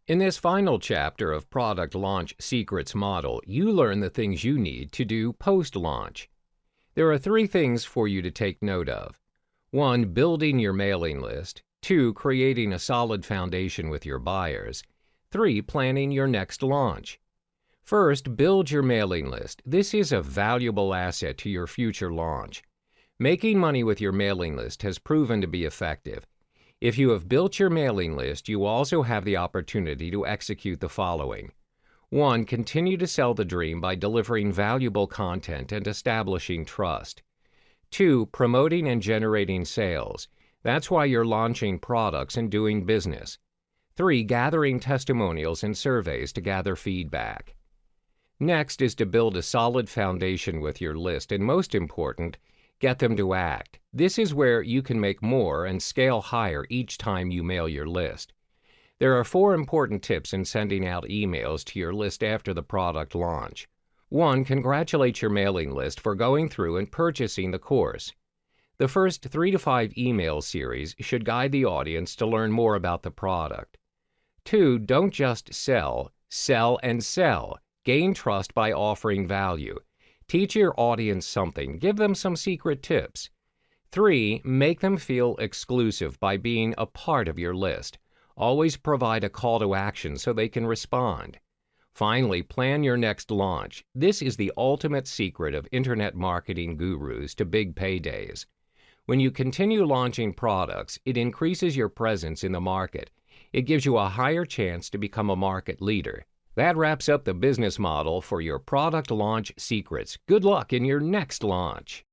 In this final chapter of Product Launch Secrets Model, you learn the things you need to do post-launch. There are 3 things for you to take note of. 1. Building your mailing list. 2. Creating a solid foundation with your buyers. 3. Planning your next launch. First, build your mailing list. This is a valuable asset to your future launch. Making money with your mailing list has proven to be effective. If you have built your mailing list, you also have the opportunity to execute the following. 1. Continue to sell the dream by delivering valuable content and establishing trust. 2. Promoting and generating sales. That's why you're launching products and doing business. 3. Gathering testimonials and surveys to gather feedback. Next is to build a solid foundation with your list, and most important, get them to act. This is where you can make more and scale higher each time you mail your list. There are 4 important tips in sending out emails to your list after the product launch. 1. Congratulate your mailing list for going through and purchasing the course. The first 3 to 5 email series should guide the audience to learn more about the product. 2. Don't just sell, sell and sell. Gain trust by offering value. Teach your audience something. Give them some secret tips. 3. Make them feel exclusive by being a part of your list. Always provide a call to action so they can respond. Finally, plan your next launch. This is the ultimate secret of internet marketing gurus to big paydays. When you continue launching products, it increases your presence in the market. It gives you a higher chance to become a market leader. That wraps up the business model for your product launch secrets. Good luck in your next launch.